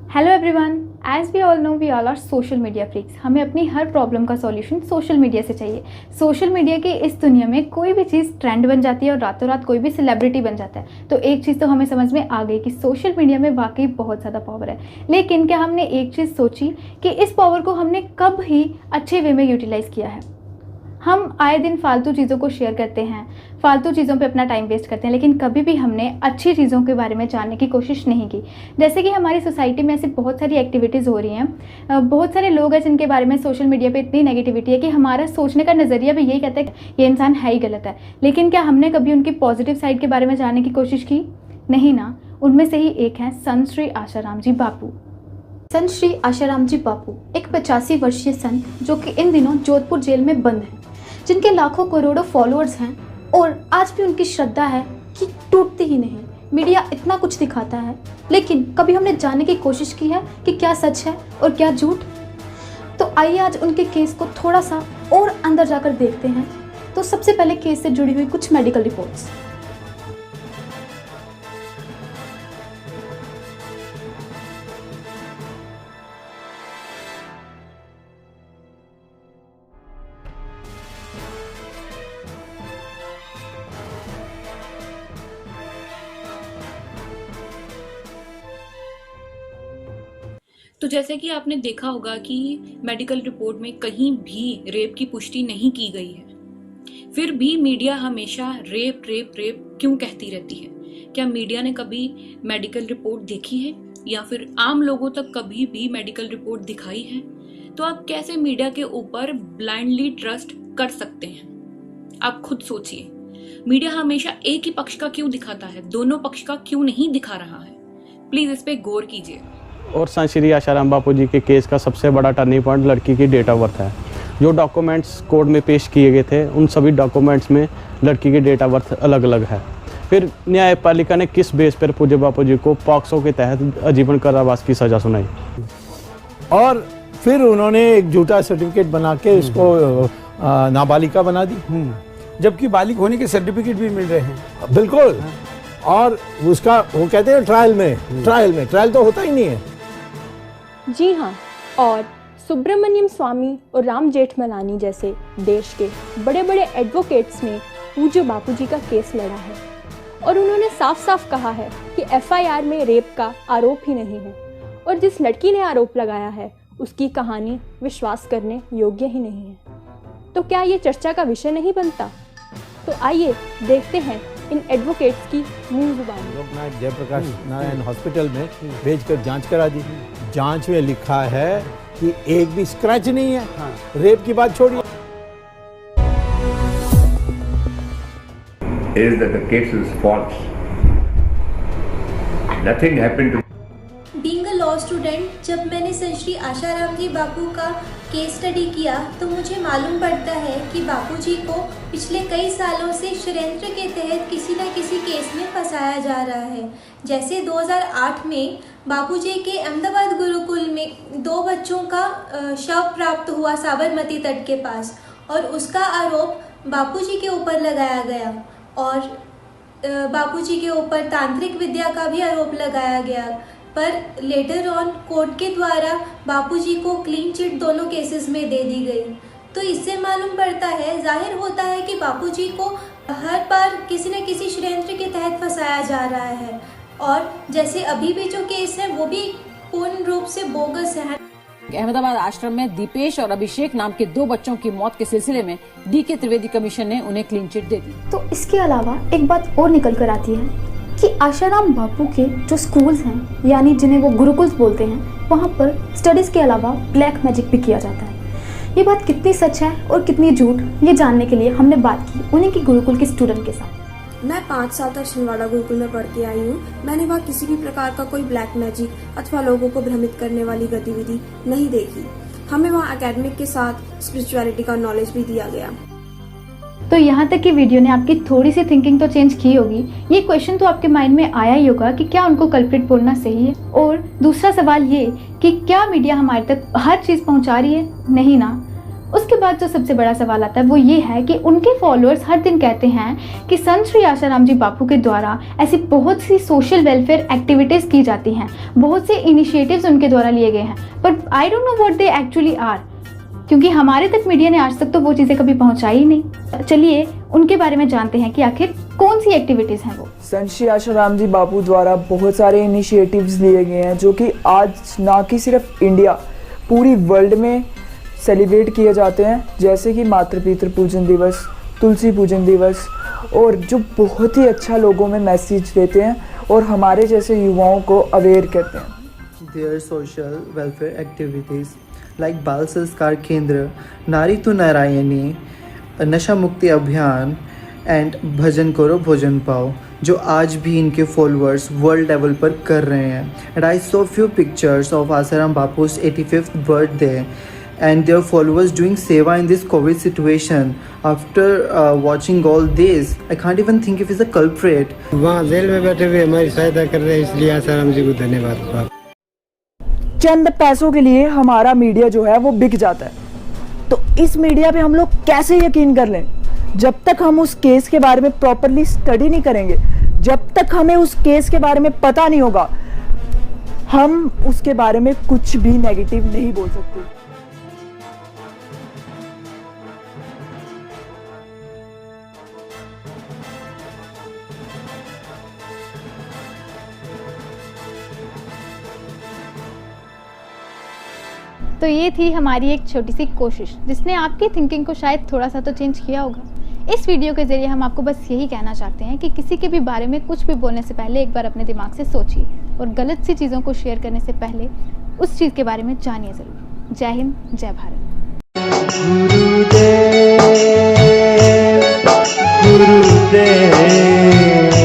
Hello everyone, as we all know we all are social media freaks. हमें अपनी हर problem का solution social media से चाहिए। सोशल मीडिया की इस दुनिया में कोई भी चीज़ ट्रेंड बन जाती है और रातों रात कोई भी सेलिब्रिटी बन जाता है। तो एक चीज़ तो हमें समझ में आ गई कि सोशल मीडिया में वाकई बहुत ज़्यादा पावर है। लेकिन क्या हमने एक चीज़ सोची कि इस पावर को हमने कब ही अच्छे वे में यूटिलाइज़ किया है। हम आए दिन फालतू चीज़ों को शेयर करते हैं, फालतू चीज़ों पे अपना टाइम वेस्ट करते हैं, लेकिन कभी भी हमने अच्छी चीज़ों के बारे में जानने की कोशिश नहीं की। जैसे कि हमारी सोसाइटी में ऐसी बहुत सारी एक्टिविटीज़ हो रही हैं, बहुत सारे लोग हैं जिनके बारे में सोशल मीडिया पे इतनी नेगेटिविटी है कि हमारा सोचने का नज़रिया भी यही कहता है कि ये इंसान है ही गलत है। लेकिन क्या हमने कभी उनकी पॉजिटिव साइड के बारे में जानने की कोशिश की? नहीं ना। उनमें से ही एक हैं संत श्री आशाराम जी बापू। संत श्री आशाराम जी बापू एक 85 वर्षीय संत जो कि इन दिनों जोधपुर जेल में बंद हैं, जिनके लाखों करोड़ों फॉलोअर्स हैं और आज भी उनकी श्रद्धा है कि टूटती ही नहीं। मीडिया इतना कुछ दिखाता है, लेकिन कभी हमने जानने की कोशिश की है कि क्या सच है और क्या झूठ? तो आइए आज उनके केस को थोड़ा सा और अंदर जाकर देखते हैं। तो सबसे पहले केस से जुड़ी हुई कुछ मेडिकल रिपोर्ट्स। तो जैसे कि आपने देखा होगा कि मेडिकल रिपोर्ट में कहीं भी रेप की पुष्टि नहीं की गई है, फिर भी मीडिया हमेशा रेप रेप रेप क्यों कहती रहती है? क्या मीडिया ने कभी मेडिकल रिपोर्ट देखी है या फिर आम लोगों तक कभी भी मेडिकल रिपोर्ट दिखाई है? तो आप कैसे मीडिया के ऊपर ब्लाइंडली ट्रस्ट कर सकते हैं? आप खुद सोचिए। मीडिया हमेशा एक ही पक्ष का क्यों दिखाता है, दोनों पक्ष का क्यों नहीं दिखा रहा है? प्लीज इस पे गौर कीजिए। और संत श्री आशाराम बापू जी के केस का सबसे बड़ा टर्निंग पॉइंट लड़की की डेट ऑफ बर्थ है। जो डॉक्यूमेंट्स कोर्ट में पेश किए गए थे, उन सभी डॉक्यूमेंट्स में लड़की की डेट ऑफ बर्थ अलग अलग है। फिर न्यायपालिका ने किस बेस पर पूज्य बापू जी को पॉक्सो के तहत आजीवन कारावास की सजा सुनाई? और फिर उन्होंने एक झूठा सर्टिफिकेट बना के उसको नाबालिगा बना दी, जबकि बालिग होने के सर्टिफिकेट भी मिल रहे हैं। बिल्कुल। और उसका वो कहते हैं ट्रायल तो होता ही नहीं है। जी हाँ, और सुब्रमण्यम स्वामी और राम जेठमलानी जैसे देश के बड़े बड़े एडवोकेट्स ने पूज्य बापू जी का केस लड़ा है और उन्होंने साफ साफ कहा है कि एफआईआर में रेप का आरोप ही नहीं है और जिस लड़की ने आरोप लगाया है उसकी कहानी विश्वास करने योग्य ही नहीं है। तो क्या ये चर्चा का विषय नहीं बनता? तो आइए देखते हैं इन एडवोकेट्स की मुंह जुबानी। लोकनायक जयप्रकाश नारायण हॉस्पिटल में भेजकर जांच करा दी। जांच में लिखा है कि एक भी स्क्रैच नहीं है। रेप की बात छोड़िए। Is that the case is false. Nothing happened to being a law student, जब मैंने संत श्री आशाराम जी बापू का केस स्टडी किया तो मुझे मालूम पड़ता है कि बापूजी को पिछले कई सालों से षड्यंत्र के तहत किसी न किसी केस में फंसाया जा रहा है। जैसे 2008 में बापूजी के अहमदाबाद गुरुकुल में 2 बच्चों का शव प्राप्त हुआ साबरमती तट के पास और उसका आरोप बापूजी के ऊपर लगाया गया और बापूजी के ऊपर तांत्रिक विद्या का भी आरोप लगाया गया। पर लेटर ऑन कोर्ट के द्वारा बापूजी को क्लीन चिट दोनों केसेस में दे दी गई। तो इससे मालूम पड़ता है, जाहिर होता है कि बापूजी को हर बार किसी न किसी षड्यंत्र के तहत फंसाया जा रहा है और जैसे अभी भी जो केस है वो भी पूर्ण रूप से बोगस है। अहमदाबाद आश्रम में दीपेश और अभिषेक नाम के 2 बच्चों की मौत के सिलसिले में डी.के. त्रिवेदी कमीशन ने उन्हें क्लीन चिट दे दी। तो इसके अलावा एक बात और निकल कर आती है कि आशाराम बापू के जो स्कूल्स हैं, यानी जिन्हें वो गुरुकुल्स बोलते हैं, वहाँ पर स्टडीज़ के अलावा ब्लैक मैजिक भी किया जाता है। ये बात कितनी सच है और कितनी झूठ, ये जानने के लिए हमने बात की उन्हीं की गुरुकुल के स्टूडेंट के साथ। मैं 5 साल तक छिंदवाड़ा गुरुकुल में पढ़ के आई हूँ। मैंने वहाँ किसी भी प्रकार का कोई ब्लैक मैजिक अथवा लोगों को भ्रमित करने वाली गतिविधि नहीं देखी। हमें वहाँ एकेडमिक के साथ स्पिरिचुअलिटी का नॉलेज भी दिया गया। तो यहाँ तक की वीडियो ने आपकी थोड़ी सी थिंकिंग तो चेंज की होगी। ये क्वेश्चन तो आपके माइंड में आया ही होगा कि क्या उनको कल्प्रिट बोलना सही है। और दूसरा सवाल ये कि क्या मीडिया हमारे तक हर चीज़ पहुँचा रही है? नहीं ना। उसके बाद जो सबसे बड़ा सवाल आता है वो ये है कि उनके फॉलोअर्स हर दिन कहते हैं कि संत श्री आशाराम जी बापू के द्वारा ऐसी बहुत सी सोशल वेलफेयर एक्टिविटीज़ की जाती हैं, बहुत से इनिशिएटिव्स उनके द्वारा लिए गए हैं, पर I don't know what they actually are, क्योंकि हमारे तक मीडिया ने आज तक तो वो चीज़ें कभी पहुंचाई नहीं। चलिए उनके बारे में जानते हैं कि आखिर कौन सी एक्टिविटीज़ हैं वो। संत श्री आशाराम जी बापू द्वारा बहुत सारे इनिशिएटिव्स लिए गए हैं जो कि आज ना कि सिर्फ इंडिया, पूरी वर्ल्ड में सेलिब्रेट किए जाते हैं, जैसे कि मातृ पितृ पूजन दिवस, तुलसी पूजन दिवस, और जो बहुत ही अच्छा लोगों में मैसेज देते हैं और हमारे जैसे युवाओं को अवेयर करते हैं। Their social welfare activities like बाल संस्कार केंद्र, नारी तू नारायणी, नशा मुक्ति अभियान एंड भजन करो भोजन पाओ, जो आज भी इनके फॉलोअर्स वर्ल्ड लेवल पर कर रहे हैं। And I saw few pictures of Asaram Bapu's 85th birthday and their followers doing seva in this COVID situation. After watching all this, I can't even think if he's a culprit. वहाँ jail में बैठे हुए हमारी सहायता कर रहे हैं, इसलिए आसाराम जी को धन्यवाद। चंद पैसों के लिए हमारा मीडिया जो है वो बिक जाता है, तो इस मीडिया पे हम लोग कैसे यकीन कर लें? जब तक हम उस केस के बारे में प्रॉपरली स्टडी नहीं करेंगे, जब तक हमें उस केस के बारे में पता नहीं होगा, हम उसके बारे में कुछ भी नेगेटिव नहीं बोल सकते। तो ये थी हमारी एक छोटी सी कोशिश जिसने आपकी थिंकिंग को शायद थोड़ा सा तो चेंज किया होगा। इस वीडियो के ज़रिए हम आपको बस यही कहना चाहते हैं कि किसी के भी बारे में कुछ भी बोलने से पहले एक बार अपने दिमाग से सोचिए और गलत सी चीज़ों को शेयर करने से पहले उस चीज़ के बारे में जानिए ज़रूर। जय हिंद, जय भारत। गुरुदेव, गुरुदेव।